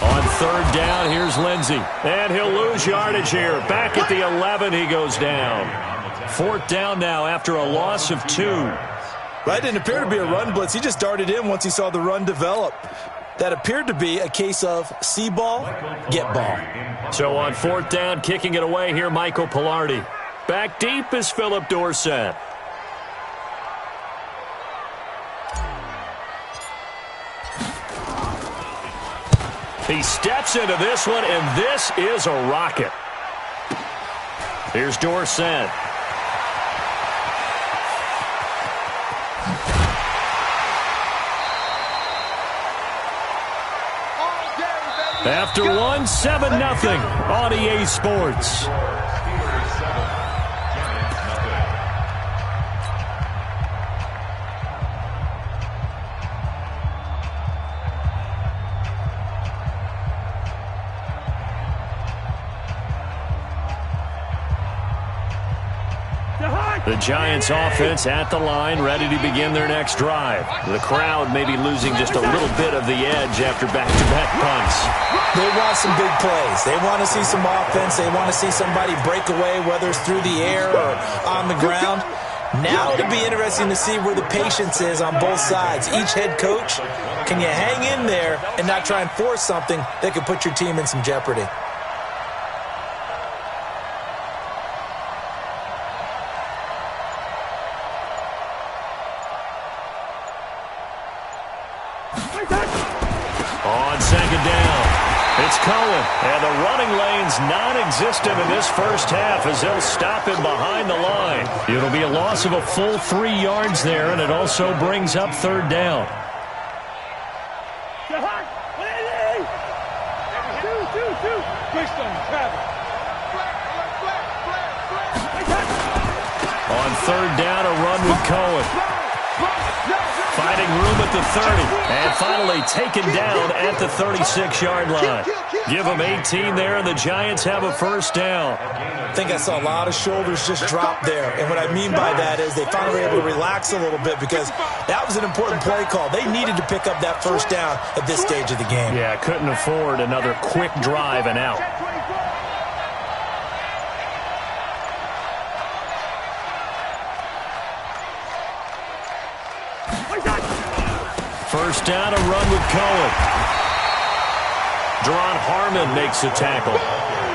On third down, here's Lindsey. And he'll lose yardage here. Back at the 11, he goes down. Fourth down now after a loss of 2. Right, didn't appear to be a run blitz. He just darted in once he saw the run develop. That appeared to be a case of see ball, get ball. So on fourth down, kicking it away here, Michael Pilardi. Back deep is Philip Dorsett. He steps into this one, and this is a rocket. Here's Dorsett. After one, 7-0 on EA Sports. The Giants offense at the line, ready to begin their next drive. The crowd may be losing just a little bit of the edge after back-to-back punts. They want some big plays. They want to see some offense. They want to see somebody break away, whether it's through the air or on the ground. Now it'll be interesting to see where the patience is on both sides. Each head coach, can you hang in there and not try and force something that could put your team in some jeopardy? On second down, it's Cohen, and the running lane's non-existent in this first half as they'll stop him behind the line. It'll be a loss of a full 3 yards there, and it also brings up third down. On third down, a run with Cohen. Finding room at the 30, and finally taken down at the 36-yard line. Give them 18 there, and the Giants have a first down. I think I saw a lot of shoulders just drop there, and what I mean by that is they finally were able to relax a little bit because that was an important play call. They needed to pick up that first down at this stage of the game. Yeah, couldn't afford another quick drive and out. First down, a run with Cohen. Deron Harmon makes the tackle.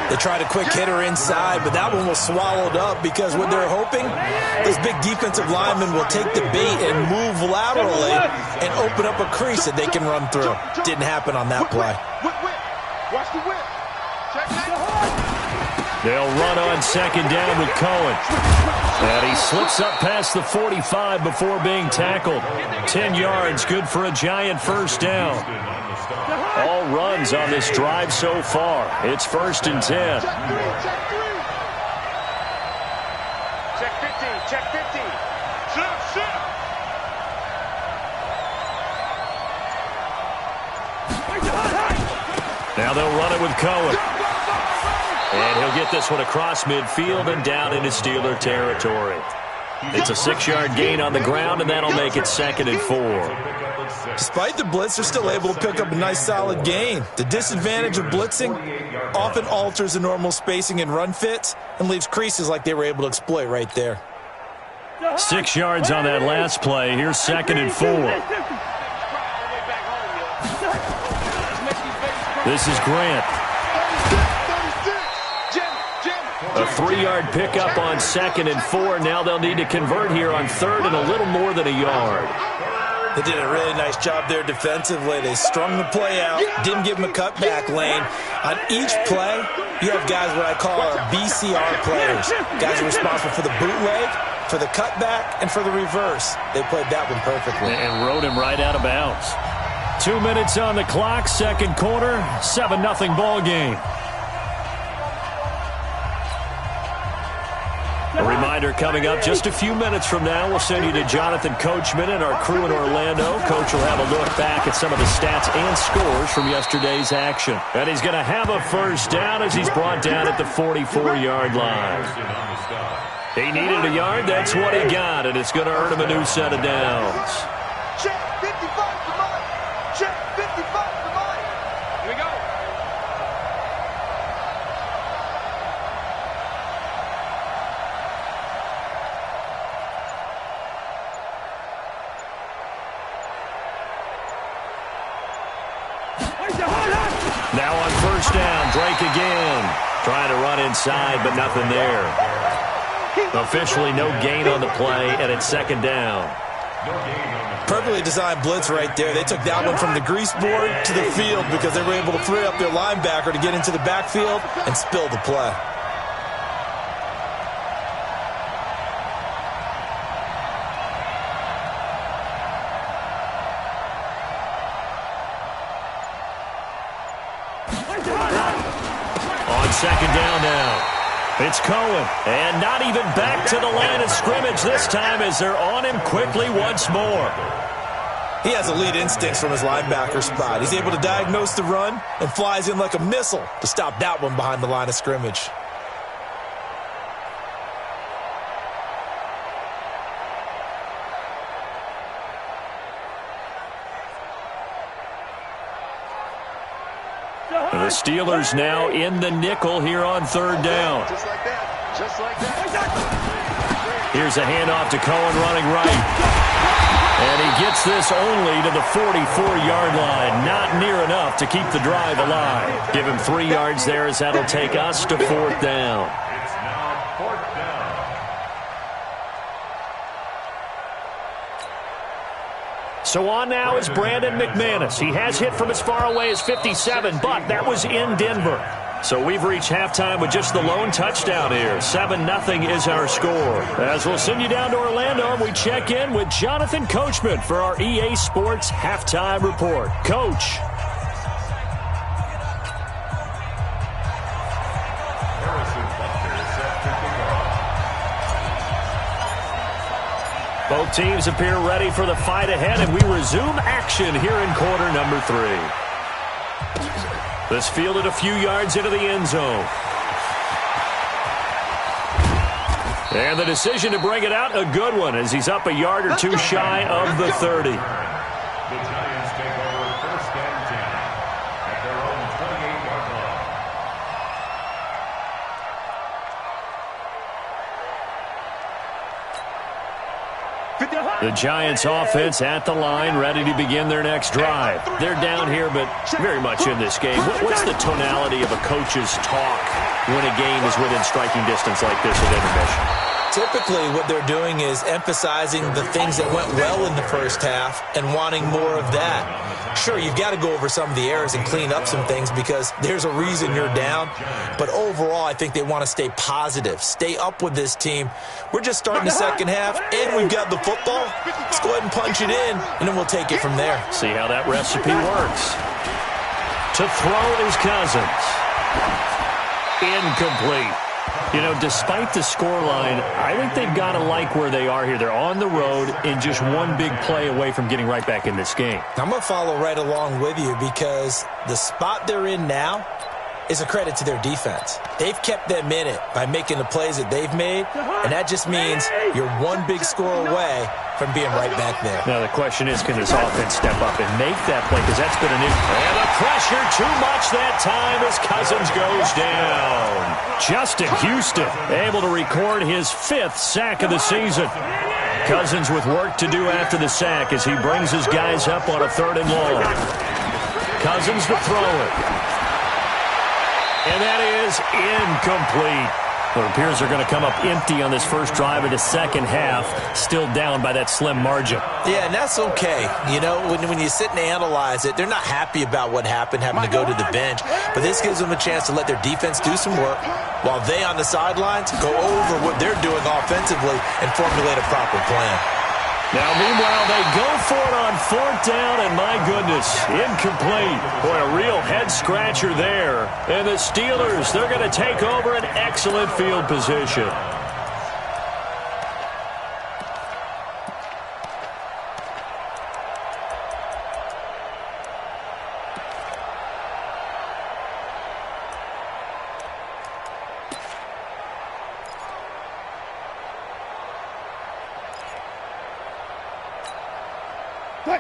They tried a quick hitter inside, but that one was swallowed up because what they're hoping, this big defensive lineman will take the bait and move laterally and open up a crease that they can run through. Didn't happen on that play. Watch the whip. They'll run on second down with Cohen. And he slips up past the 45 before being tackled. 10 yards, good for a Giant first down. All runs on this drive so far. It's 1st and 10. Check 15, check 15. Shift. Now they'll run it with Cohen. And he'll get this one across midfield and down into Steeler territory. It's a 6-yard gain on the ground, and that'll make it 2nd and 4. Despite the blitz, they're still able to pick up a nice solid gain. The disadvantage of blitzing often alters the normal spacing and run fits and leaves creases like they were able to exploit right there. 6 yards on that last play. Here's 2nd and 4. This is Grant. A 3-yard pickup on 2nd and 4. Now they'll need to convert here on 3rd and a little more than a yard. They did a really nice job there defensively. They strung the play out, didn't give them a cutback lane. On each play, you have guys what I call our BCR players. Guys are responsible for the bootleg, for the cutback, and for the reverse. They played that one perfectly. And rode him right out of bounds. 2 minutes on the clock, second quarter, 7-0 ball game. A reminder coming up just a few minutes from now. We'll send you to Jonathan Coachman and our crew in Orlando. Coach will have a look back at some of the stats and scores from yesterday's action. And he's going to have a first down as he's brought down at the 44-yard line. He needed a yard. That's what he got, and it's going to earn him a new set of downs. Check 55 for Mike. Check 55 for Mike. Now on first down, Drake again. Trying to run inside, but nothing there. Officially no gain on the play, and it's second down. Perfectly designed blitz right there. They took that one from the grease board to the field because they were able to free up their linebacker to get into the backfield and spill the play. On second down now. It's Cohen, and not even back to the line of scrimmage this time as they're on him quickly once more. He has elite instincts from his linebacker spot. He's able to diagnose the run and flies in like a missile to stop that one behind the line of scrimmage. The Steelers now in the nickel here on third down. Just like that. Just like that. Here's a handoff to Cohen running right. And he gets this only to the 44-yard line. Not near enough to keep the drive alive. Give him 3 yards there as that'll take us to fourth down. It's now fourth down. So on now is Brandon McManus. He has hit from as far away as 57, but that was in Denver. So we've reached halftime with just the lone touchdown here. 7-0 is our score. As we'll send you down to Orlando, and we check in with Jonathan Coachman for our EA Sports Halftime Report. Coach. Both teams appear ready for the fight ahead, and we resume action here in quarter number 3. This fielded a few yards into the end zone. And the decision to bring it out, a good one, as he's up a yard or two shy of the 30. The Giants take over first and 10 at their own 28-yard line. The Giants offense at the line, ready to begin their next drive. They're down here, but very much in this game. What's the tonality of a coach's talk when a game is within striking distance like this at intermission? Typically, what they're doing is emphasizing the things that went well in the first half and wanting more of that. Sure, you've got to go over some of the errors and clean up some things because there's a reason you're down. But overall, I think they want to stay positive, stay up with this team. We're just starting the second half, and we've got the football. Let's go ahead and punch it in, and then we'll take it from there. See how that recipe works. To throw is Cousins. Incomplete. You know, despite the scoreline, I think they've got to like where they are here. They're on the road and just one big play away from getting right back in this game. I'm going to follow right along with you because the spot they're in now is a credit to their defense. They've kept them in it by making the plays that they've made, and that just means you're one big score away from being right back there. Now the question is, can this offense step up and make that play? Because that's been an issue. And the pressure too much that time as Cousins goes down. Justin Houston able to record his 5th sack of the season. Cousins with work to do after the sack as he brings his guys up on a 3rd and long. Cousins to throw it. And that is incomplete. Well, it appears they're going to come up empty on this first drive of the second half, still down by that slim margin. Yeah, and that's okay. You know, when you sit and analyze it, they're not happy about what happened, having to go to the bench. But this gives them a chance to let their defense do some work while they on the sidelines go over what they're doing offensively and formulate a proper plan. Now, meanwhile, they go for it on 4th down, and my goodness, incomplete. Boy, a real head-scratcher there. And the Steelers, they're going to take over an excellent field position.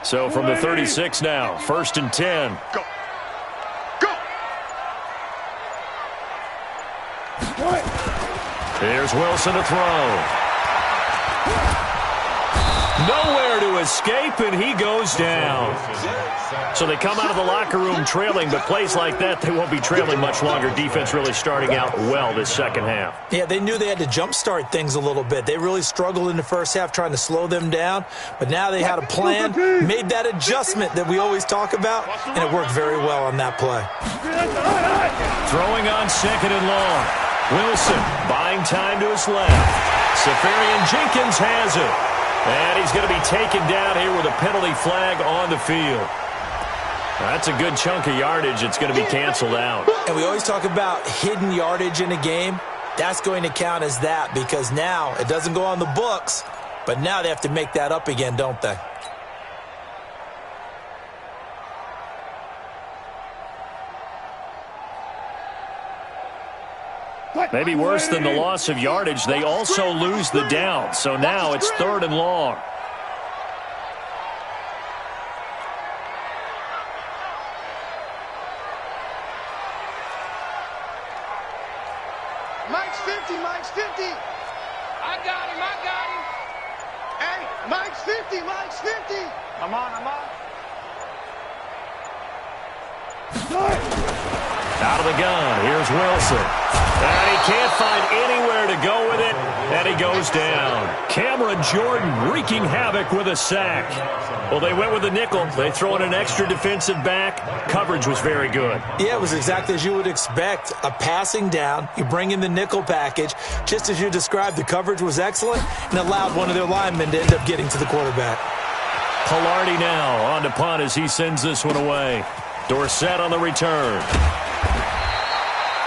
So from the 36 now, 1st and 10. Go. Go. Here's Wilson to throw. Nowhere to escape, and he goes down. So they come out of the locker room trailing, but plays like that, they won't be trailing much longer. Defense really starting out well this second half. Yeah, they knew they had to jumpstart things a little bit. They really struggled in the first half trying to slow them down, but now they had a plan, made that adjustment that we always talk about, and it worked very well on that play. Throwing on second and long. Wilson buying time to his left. Safarian Jenkins has it. And he's going to be taken down here with a penalty flag on the field. That's a good chunk of yardage. It's going to be canceled out. And we always talk about hidden yardage in a game. That's going to count as that because now it doesn't go on the books, but now they have to make that up again, don't they? Maybe worse than the loss of yardage, they also lose the down. So now it's third and long. Mike's 50, Mike's 50. I got him. Hey, Mike's 50, Mike's 50. I'm on. Out of the gun, here's Wilson. And he can't find anywhere to go with it, and he goes down. Cameron Jordan wreaking havoc with a sack. Well, they went with the nickel. They throw in an extra defensive back. Coverage was very good. Yeah, it was exactly as you would expect. A passing down, you bring in the nickel package. Just as you described, the coverage was excellent and allowed one of their linemen to end up getting to the quarterback. Palardi now on to punt as he sends this one away. Dorsett on the return.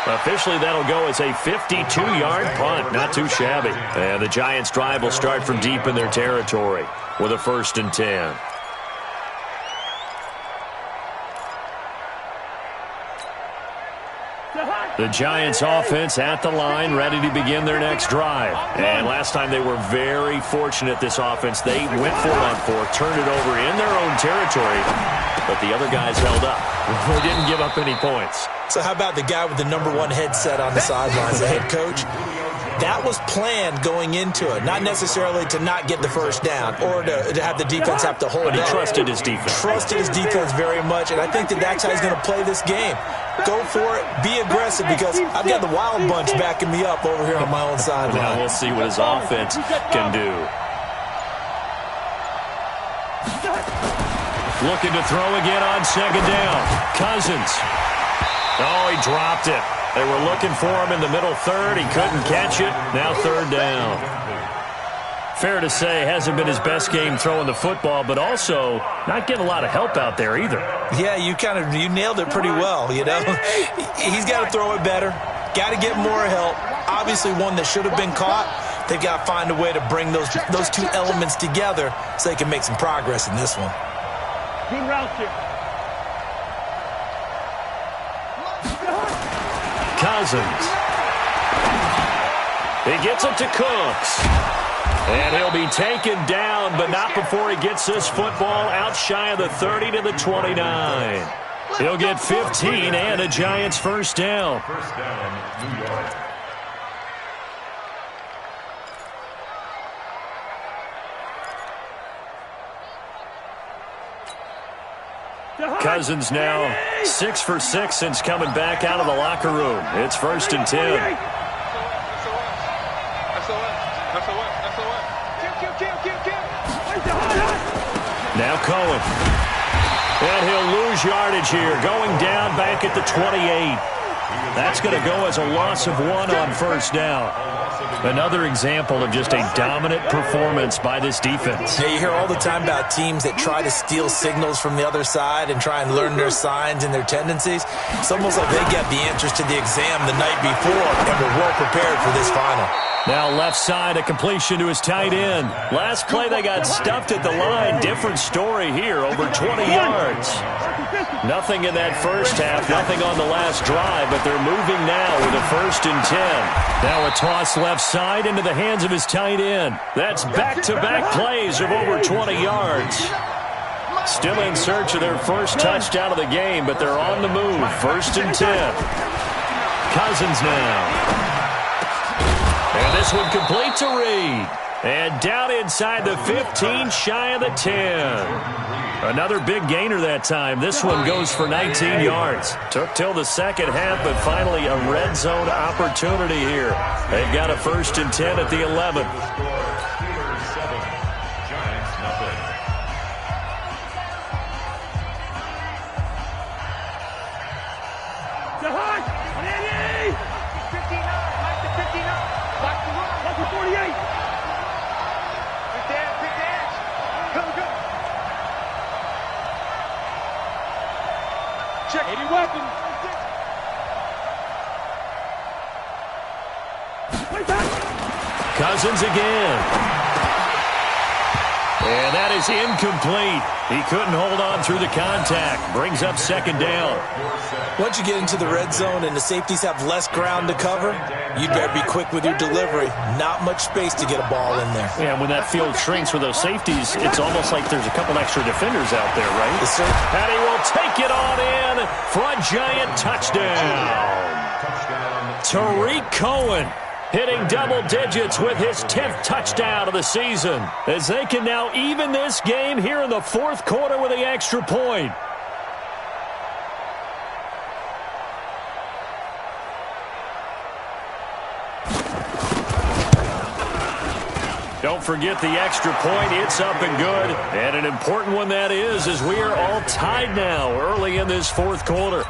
Officially, that'll go as a 52-yard punt. Not too shabby. And the Giants' drive will start from deep in their territory with a 1st and 10. The Giants offense at the line, ready to begin their next drive. And last time they were very fortunate, this offense. They went 4-on-4, turned it over in their own territory, but the other guys held up. They didn't give up any points. So how about the guy with the #1 headset on the sidelines, the head coach? That was planned going into it, not necessarily to not get the first down or to have the defense have to hold it. But he trusted his defense. Trusted his defense very much, and I think that's how he's going to play this game. Go for it. Be aggressive because I've got the wild bunch backing me up over here on my own sideline. Now we'll see what his offense can do. Looking to throw again on second down. Cousins. Oh, he dropped it. They were looking for him in the middle third. He couldn't catch it. Now third down. Fair to say, hasn't been his best game throwing the football, but also not getting a lot of help out there either. Yeah, you nailed it pretty well, you know. He's got to throw it better. Got to get more help. Obviously one that should have been caught. They've got to find a way to bring those two elements together so they can make some progress in this one. Good route here. Cousins. He gets it to Cooks. And he'll be taken down, but not before he gets this football out shy of the 30 to the 29. He'll get 15 and a Giants first down. First down, New York. Cousins now 6 for 6 since coming back out of the locker room. It's 1st and 10. Now Cohen. And he'll lose yardage here, going down back at the 28. That's going to go as a loss of 1 on first down. Another example of just a dominant performance by this defense. Yeah, you hear all the time about teams that try to steal signals from the other side and try and learn their signs and their tendencies. It's almost like they get the answers to the exam the night before and were well prepared for this final. Now left side, a completion to his tight end. Last play they got stuffed at the line. Different story here, over 20 yards. Nothing in that first half, nothing on the last drive, but they're moving now with a 1st and 10. Now a toss left side into the hands of his tight end. That's back-to-back plays of over 20 yards. Still in search of their first touchdown of the game, but they're on the move. 1st and 10. Cousins now. And this one complete to Reed. And down inside the 15, shy of the 10. Another big gainer that time. This one goes for 19 yards. Took till the second half, but finally a red zone opportunity here. They've got a 1st and 10 at the 11. Check any weapon. Cousins again. And that is incomplete. He couldn't hold on through the contact. Brings up 2nd down. Once you get into the red zone and the safeties have less ground to cover, you'd better be quick with your delivery. Not much space to get a ball in there. Yeah, when that field shrinks for those safeties, it's almost like there's a couple extra defenders out there, right? Yes, sir. And he will take it on in for a giant touchdown. Tariq Cohen hitting double digits with his 10th touchdown of the season, as they can now even this game here in the 4th quarter with the extra point. Don't forget the extra point. It's up and good. And an important one that is, as we are all tied now early in this 4th quarter.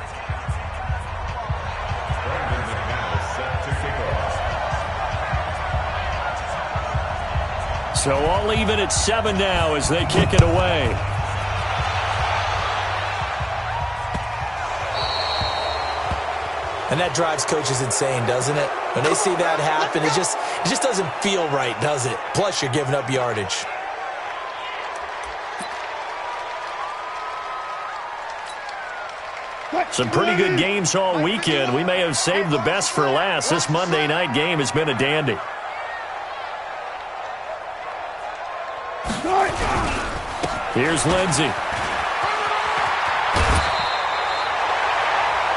So all even at 7 now as they kick it away. And that drives coaches insane, doesn't it? When they see that happen, it just doesn't feel right, does it? Plus, you're giving up yardage. Some pretty good games all weekend. We may have saved the best for last. This Monday night game has been a dandy. Here's Lindsey.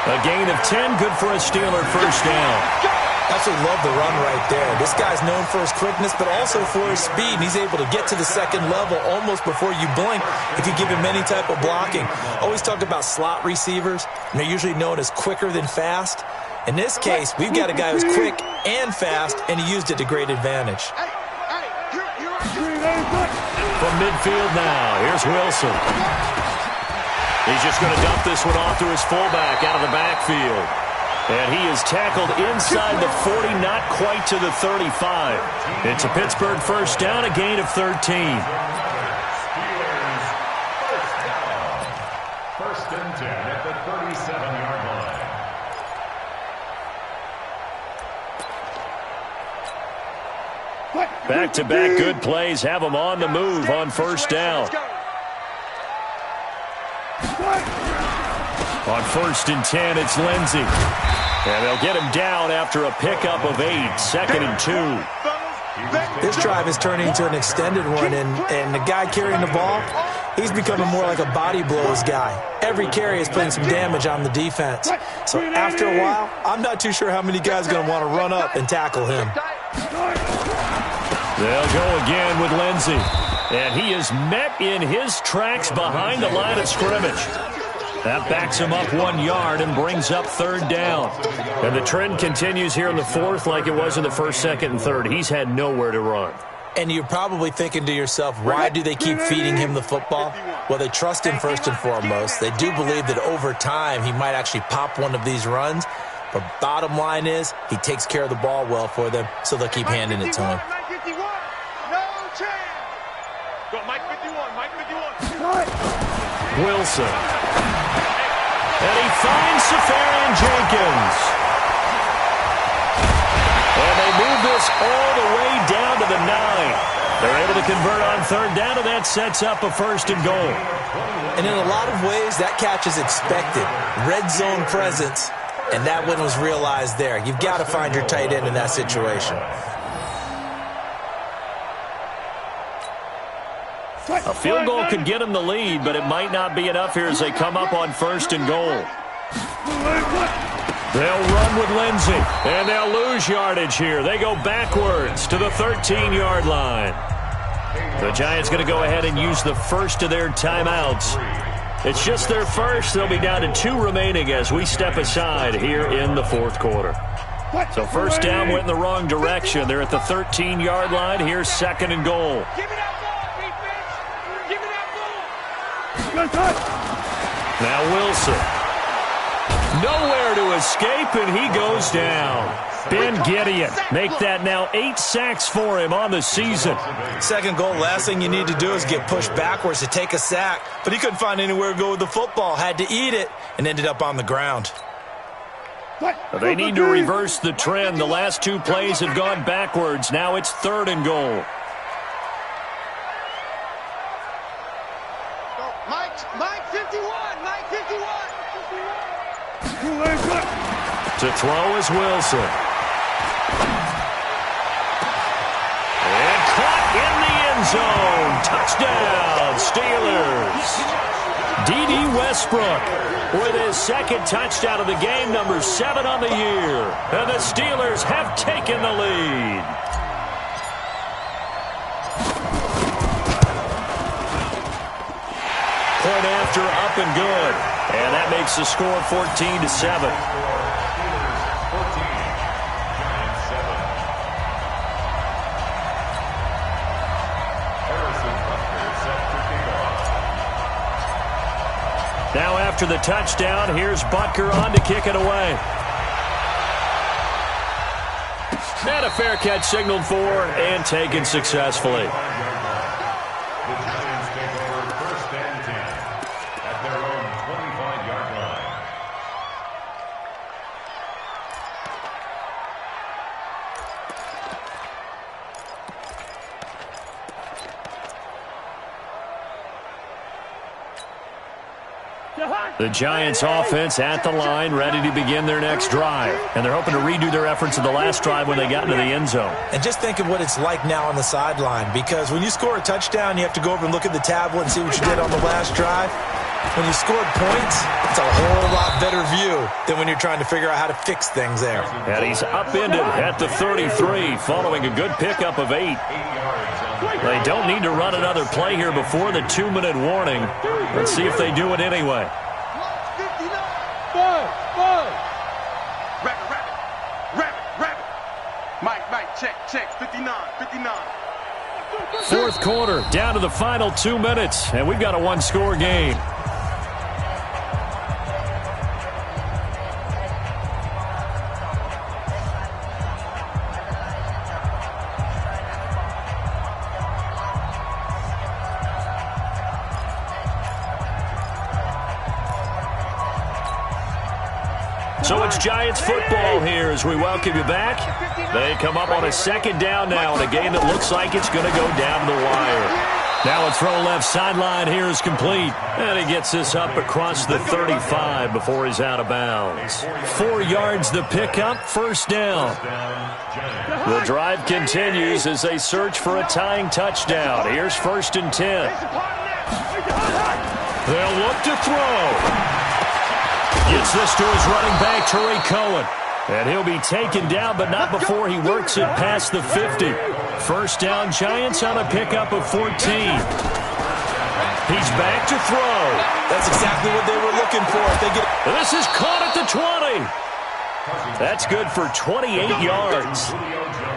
A gain of 10, good for a Steeler 1st down. Absolutely love the run right there. This guy's known for his quickness, but also for his speed. And he's able to get to the 2nd level almost before you blink if you give him any type of blocking. Always talk about slot receivers, and they're usually known as quicker than fast. In this case, we've got a guy who's quick and fast, and he used it to great advantage. From midfield now, here's Wilson. He's just going to dump this one off to his fullback out of the backfield. And he is tackled inside the 40, not quite to the 35. It's a Pittsburgh 1st down, a gain of 13. Steelers 1st and 10 at the 37-yard line. Back-to-back good plays have them on the move on 1st down. On 1st and 10, it's Lindsey. And they'll get him down after a pickup of 8, 2nd and 2. This drive is turning into an extended one, and the guy carrying the ball, he's becoming more like a body blows guy. Every carry is putting some damage on the defense. So after a while, I'm not too sure how many guys are going to want to run up and tackle him. They'll go again with Lindsey. And he is met in his tracks behind the line of scrimmage. That backs him up 1 yard and brings up 3rd down. And the trend continues here in the 4th like it was in the 1st, 2nd, and 3rd. He's had nowhere to run. And you're probably thinking to yourself, why do they keep feeding him the football? Well, they trust him first and foremost. They do believe that over time he might actually pop one of these runs. But bottom line is, he takes care of the ball well for them, so they'll keep handing it to him. Wilson. And he finds Safarian Jenkins. And they move this all the way down to the 9. They're able to convert on 3rd down, and that sets up a 1st and goal. And in a lot of ways, that catch is expected. Red zone presence, and that one was realized there. You've got to find your tight end in that situation. A field goal could get them the lead, but it might not be enough here as they come up on 1st and goal. They'll run with Lindsey, and they'll lose yardage here. They go backwards to the 13-yard line. The Giants going to go ahead and use the first of their timeouts. It's just their first. They'll be down to 2 remaining as we step aside here in the fourth quarter. So first down went in the wrong direction. They're at the 13-yard line. Here's second and goal. Give me that ball, defense. Give me that ball. Now Wilson. Nowhere to escape, and he goes down. Ben Gideon make that now 8 sacks for him on the season. Second goal, last thing you need to do is get pushed backwards to take a sack. But he couldn't find anywhere to go with the football. Had to eat it and ended up on the ground. They need to reverse the trend. The last 2 plays have gone backwards. Now it's third and goal. Mike 51. Mike 51. To throw is Wilson. And caught in the end zone. Touchdown, Steelers. D.D. Westbrook with his second touchdown of the game, number 7 on the year. And the Steelers have taken the lead. Point after, up and good. And that makes the score 14-7. Now after the touchdown, here's Butker on to kick it away. And a fair catch signaled for and taken successfully. The Giants take over first and 10 at their own 25-yard line. The Giants offense at the line, ready to begin their next drive. And they're hoping to redo their efforts of the last drive when they got into the end zone. And just think of what it's like now on the sideline, because when you score a touchdown, you have to go over and look at the tablet and see what you did on the last drive. When you scored points, it's a whole lot better view than when you're trying to figure out how to fix things there. And he's upended at the 33 following a good pickup of 8. They don't need to run another play here before the 2-minute warning. Let's see if they do it anyway. Mike, check, 59. Fourth quarter, down to the final 2 minutes, and we've got a 1-score game. So it's Giants football here as we welcome you back. They come up on a second down now in a game that looks like it's going to go down the wire. Now a throw left sideline here is complete. And he gets this up across the 35 before he's out of bounds. 4 yards the pickup, first down. The drive continues as they search for a tying touchdown. Here's first and 10. They'll look to throw. Gets this to his running back, Tariq Cohen. And he'll be taken down, but not before he works it past the 50. First down, Giants on a pickup of 14. He's back to throw. That's exactly what they were looking for. If they get This is caught at the 20. That's good for 28 yards.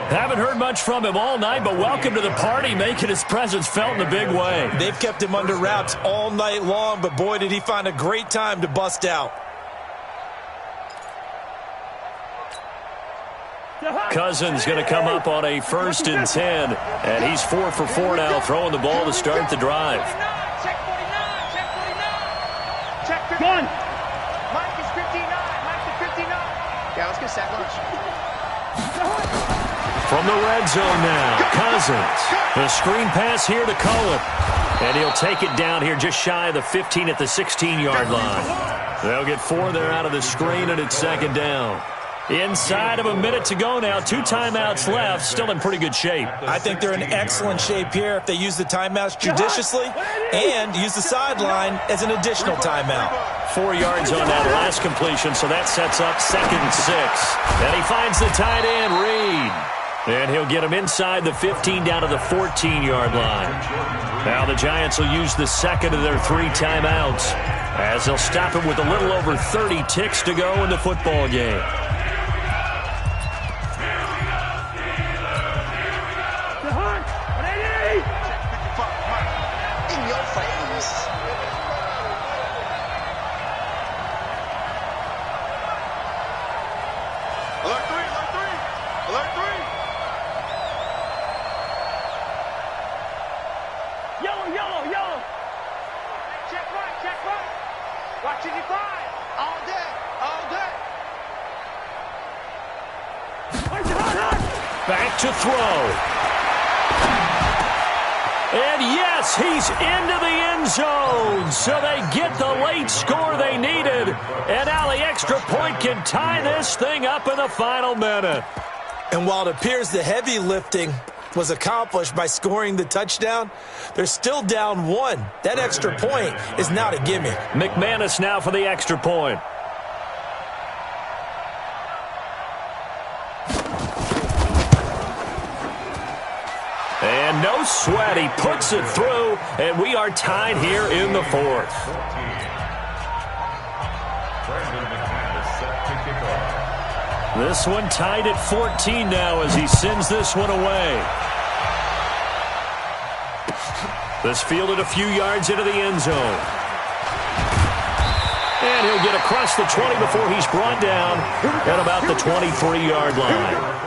Haven't heard much from him all night, but welcome to the party, making his presence felt in a big way. They've kept him under wraps all night long, but boy, did he find a great time to bust out. Cousins going to come up on a first and 10, and he's 4 for 4 now, throwing the ball to start the drive. Check 49. Check 49. Gun. Mike is 59. Mike is 59. Yeah, let's get sack lunch. From the red zone now, Cousins. The screen pass here to Cohen. And he'll take it down here just shy of the 15 at the 16-yard line. They'll get 4 there out of the screen, and it's second down. Inside of a minute to go now. 2 timeouts left. Still in pretty good shape. I think they're in excellent shape here if they use the timeouts judiciously and use the sideline as an additional timeout. 4 yards on that last completion, so that sets up 2nd and 6. And he finds the tight end, Reed. And he'll get him inside the 15 down to the 14-yard line. Now the Giants will use the second of their 3 timeouts as they'll stop it with a little over 30 ticks to go in the football game. Back to throw. And yes, he's into the end zone. So they get the late score they needed. And now the extra point can tie this thing up in the final minute. And while it appears the heavy lifting was accomplished by scoring the touchdown, they're still down 1. That extra point is not a gimme. McManus now for the extra point. And no sweat, he puts it through, and we are tied here in the 4th. This one tied at 14 now as he sends this one away. This fielded a few yards into the end zone. And he'll get across the 20 before he's brought down at about the 23-yard line.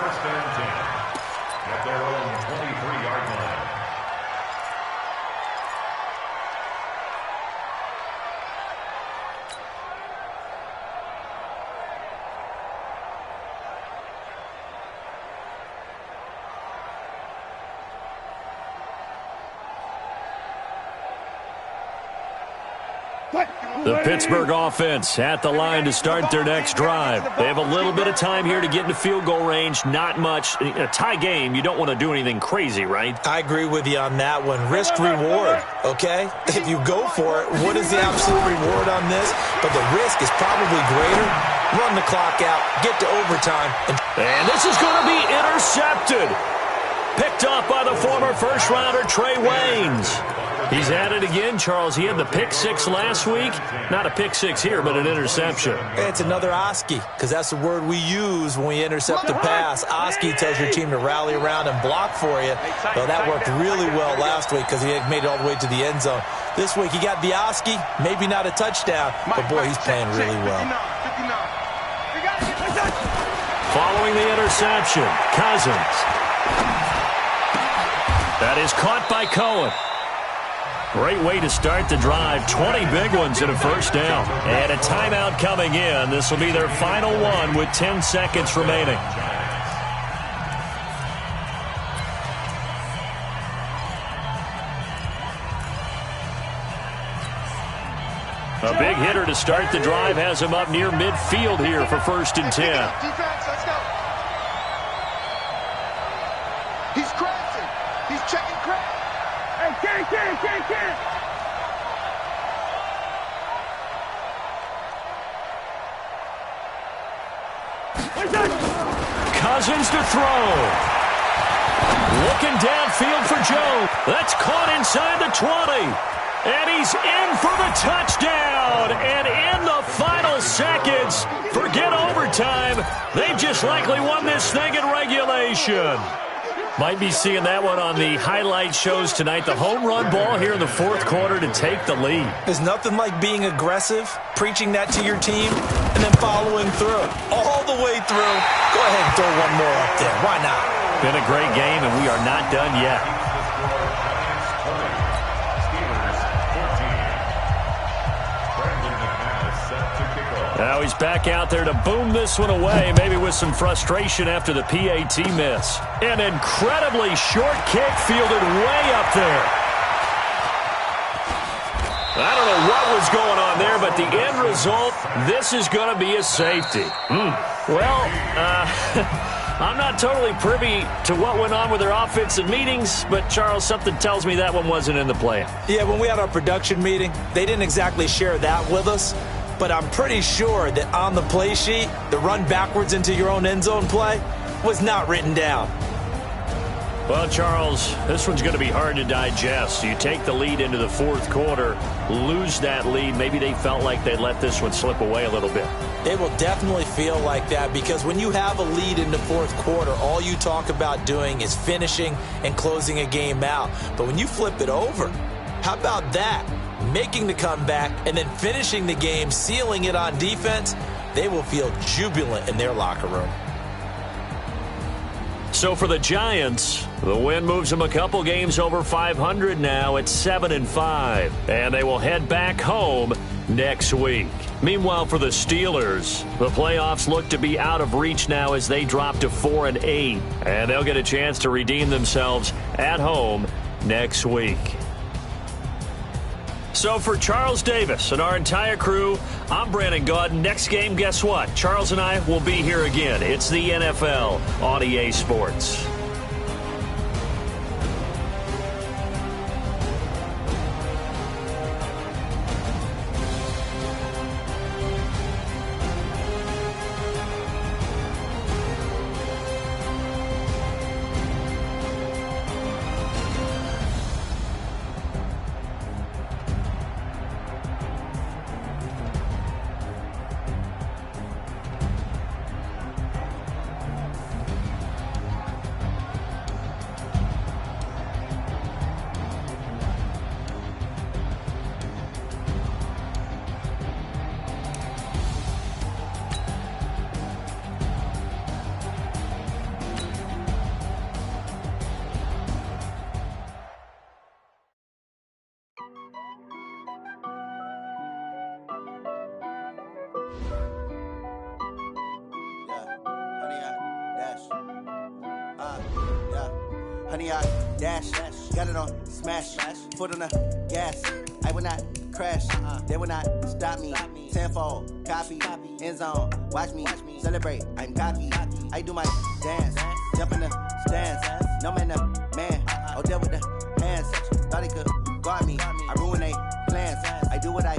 The Pittsburgh offense at the line to start their next drive. They have a little bit of time here to get into field goal range. Not much. In a tie game, you don't want to do anything crazy, right? I agree with you on that one. Risk-reward, okay? If you go for it, what is the absolute reward on this? But the risk is probably greater. Run the clock out, get to overtime. And this is going to be intercepted. Picked up by the former first-rounder Trey Waynes. He's at it again, Charles. He had the pick 6 last week. Not a pick 6 here, but an interception. It's another Oski, because that's the word we use when we intercept the pass. Oski tells your team to rally around and block for you. Well, that worked really well last week because he had made it all the way to the end zone. This week he got the Oski, maybe not a touchdown, but boy, he's playing really well. Following the interception, Cousins. That is caught by Cohen. Great way to start the drive. 20 big ones and a first down. And a timeout coming in. This will be their final one with 10 seconds remaining. A big hitter to start the drive has him up near midfield here for 1st and 10. Defense, let's go. He's crashing. He's checking crash. Hey, can't. Cousins to throw. Looking downfield for Joe. That's caught inside the 20. And he's in for the touchdown. And in the final seconds, forget overtime. They've just likely won this thing in regulation. Might be seeing that one on the highlight shows tonight. The home run ball here in the 4th quarter to take the lead. There's nothing like being aggressive, preaching that to your team, and then following through. All the way through. Go ahead and throw one more up there. Why not? Been a great game, and we are not done yet. Now he's back out there to boom this one away, maybe with some frustration after the PAT miss. An incredibly short kick fielded way up there. I don't know what was going on there, but the end result, this is going to be a safety. Well, I'm not totally privy to what went on with their offensive meetings, but, Charles, something tells me that one wasn't in the plan. Yeah, when we had our production meeting, they didn't exactly share that with us, but I'm pretty sure that on the play sheet, the run backwards into your own end zone play was not written down. Well, Charles, this one's going to be hard to digest. You take the lead into the fourth quarter, lose that lead. Maybe they felt like they let this one slip away a little bit. It will definitely feel like that because when you have a lead in the fourth quarter, all you talk about doing is finishing and closing a game out. But when you flip it over, how about that? Making the comeback and then finishing the game, sealing it on defense, they will feel jubilant in their locker room. So for the Giants, the win moves them a couple games over 500 now at 7-5, and they will head back home next week. Meanwhile, for the Steelers, the playoffs look to be out of reach now as they drop to 4-8, and they'll get a chance to redeem themselves at home next week. So for Charles Davis and our entire crew, I'm Brandon Gaudin. Next game, guess what? Charles and I will be here again. It's the NFL on EA Sports. Honey, I dash, got it on smash, foot on the gas. I will not crash, they will not stop me. Tenfold, copy, end zone, watch me celebrate. I'm cocky, I do my dance, jump in the stands. No man, man, I'll deal with the hands. Thought he could guard me, I ruin they plans. I do what I